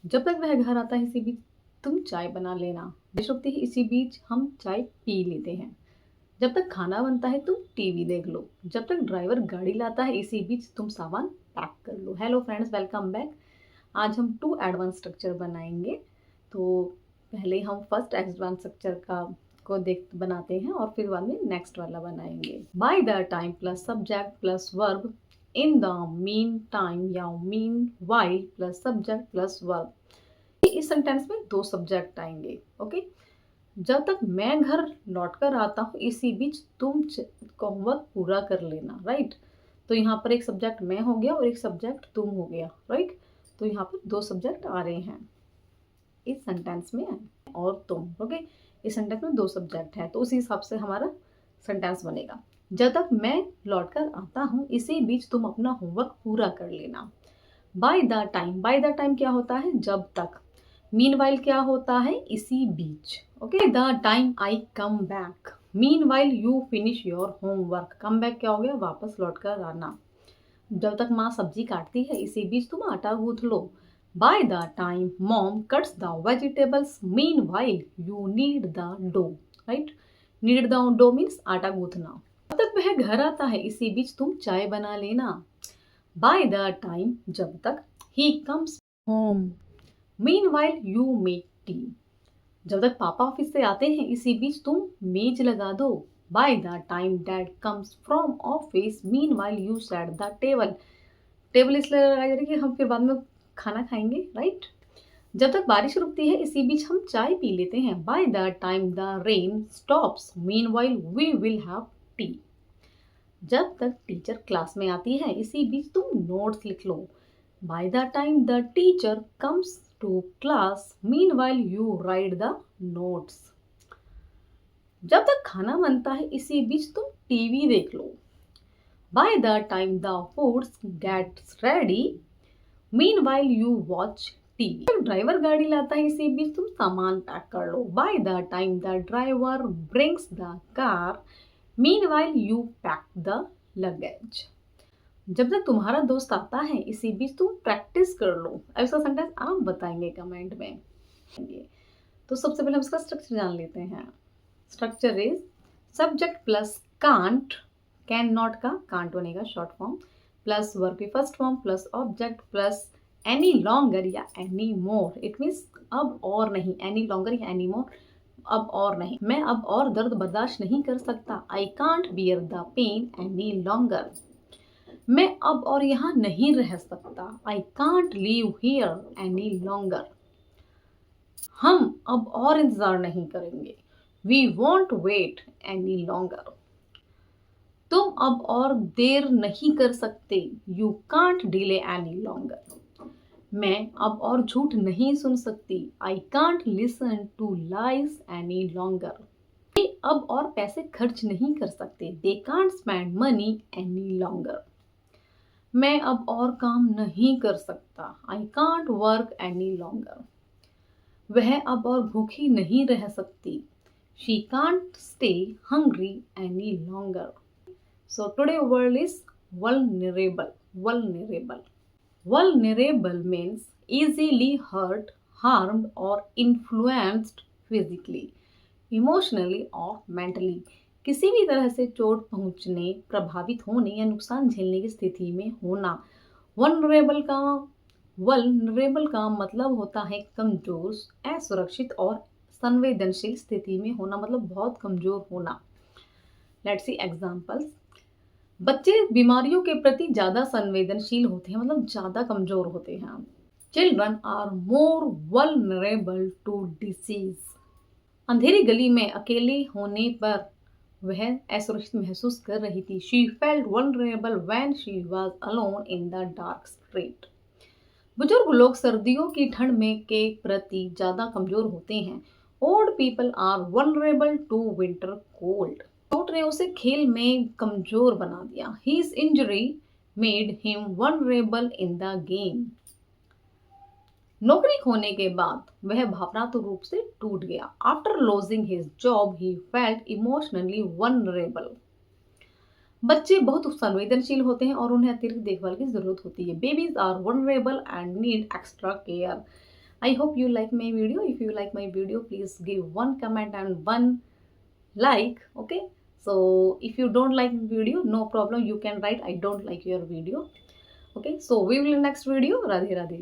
जब तक वह घर आता है इसी बीच तुम चाय बना लेना। डिश उगती है इसी बीच हम चाय पी लेते हैं। जब तक खाना बनता है तुम टीवी देख लो। जब तक ड्राइवर गाड़ी लाता है इसी बीच तुम सामान पैक कर लो। Hello friends, welcome back. आज हम 2 एडवांस स्ट्रक्चर बनाएंगे। तो पहले हम फर्स्ट एडवांस स्ट्रक्चर का को देख बनाते हैं और फिर बाद में नेक्स्ट वाला बनाएंगे। By the time plus subject plus verb, in the meantime या meanwhile plus subject plus verb. इस सेंटेंस में 2 सब्जेक्ट आएंगे। ओके, जब तक मैं घर लौट कर आता हूँ इसी बीच तुम होमवर्क पूरा कर लेना। राइट, तो यहाँ पर एक सब्जेक्ट मैं हो गया और एक सब्जेक्ट तुम हो गया। राइट, तो यहाँ पर 2 सब्जेक्ट आ रहे हैं इस सेंटेंस में और तुम। ओके, इस सेंटेंस में 2 सब्जेक्ट है तो उसी हिसाब से हमारा सेंटेंस बनेगा। जब तक मैं लौट कर आता हूँ इसी बीच तुम अपना होमवर्क पूरा कर लेना। Bye the time, bye the time क्या होता है? जब तक। मीनवाइल क्या होता है? इसी बीच। Okay, the time I come back, meanwhile you finish your homework. Come back क्या हो गया? वापस लौट कर आना। जब तक माँ सब्जी काटती है इसी बीच तुम आटा गूंथ लो। By the time mom cuts the vegetables, meanwhile you knead the dough. Right, knead the dough means आटा गूंथना। जब तक वह घर आता है इसी बीच तुम चाय बना लेना। बाय द टाइम, जब तक, he comes home, meanwhile you make tea. जब तक पापा ऑफिस से आते हैं इसी बीच तुम मेज लगा दो। Bye the time dad comes from office, meanwhile you set the table. Table इसलिए लगाई जा रही है कि हम फिर बाद में खाना खाएंगे। राइट, जब तक बारिश रुकती है इसी बीच हम चाय पी लेते हैं। By the time the rain stops, meanwhile we will have tea. जब तक टीचर क्लास में आती है इसी बीच तुम नोट्स लिख लो। By the time the teacher comes to class, meanwhile you write the notes. जब तक खाना बनता है इसी बीच तुम टीवी देख लो। By the time the foods gets ready, meanwhile you watch TV. जब ड्राइवर गाड़ी लाता है इसी बीच तुम सामान पैक कर लो। By the time the driver brings the car, meanwhile you pack the luggage. जब तक तुम्हारा दोस्त आता है इसी बीच तुम प्रैक्टिस कर लो। ऐसा सेंटेंस आप बताएंगे कमेंट में। तो सबसे पहले हम इसका स्ट्रक्चर जान लेते हैं। Structure is subject plus can't, can not का कांट बनेगा शॉर्ट फॉर्म, प्लस वर्ब की first form plus object plus any longer या एनी मोर। इट मीन्स अब और नहीं, एनी लॉन्गर या एनी मोर, अब और नहीं। मैं अब और दर्द बर्दाश्त नहीं कर सकता। I can't bear the pain any longer. मैं अब और यहाँ नहीं रह सकता। I can't leave here any longer. हम अब और इंतजार नहीं करेंगे। We won't wait any longer. तुम अब और देर नहीं कर सकते। You can't delay any longer. मैं अब और झूठ नहीं सुन सकती। I can't listen to lies any longer. वे अब और पैसे खर्च नहीं कर सकते। They can't spend money any longer. मैं अब और काम नहीं कर सकता। I can't work any longer. वह अब और भूखी नहीं रह सकती। She can't stay hungry any longer. So today word is vulnerable. Vulnerable. Vulnerable means easily hurt, harmed or influenced physically, emotionally or mentally. किसी भी तरह से चोट पहुंचने, प्रभावित होने या नुकसान झेलने की स्थिति में होना। वल्नरेबल का मतलब होता है कमजोर, असुरक्षित और संवेदनशील स्थिति में होना, मतलब बहुत कमजोर होना। Let's see examples. बच्चे बीमारियों के प्रति ज्यादा संवेदनशील होते हैं, मतलब ज्यादा कमजोर होते हैं। Children are more vulnerable to disease. अंधेरी गली में अकेले होने पर वह असुरक्षित महसूस कर रही थी। She felt vulnerable when she was alone in the dark street. बुजुर्ग लोग सर्दियों की ठंड में के प्रति ज्यादा कमजोर होते हैं। Old people are vulnerable to winter cold. चोट ने उसे खेल में कमजोर बना दिया। His injury made him vulnerable in the game. नौकरी खोने के बाद वह भावनात्मक रूप से टूट गया। After losing his job, he felt emotionally vulnerable. बच्चे बहुत संवेदनशील होते हैं और उन्हें अतिरिक्त देखभाल की जरूरत होती है। Babies are vulnerable and need extra care. I hope you like my video. If you like my video, please give one comment and one like. Okay, so if you don't like video, no problem, you can write I don't like your video. Okay, so we will in next video. Radhe Radhe.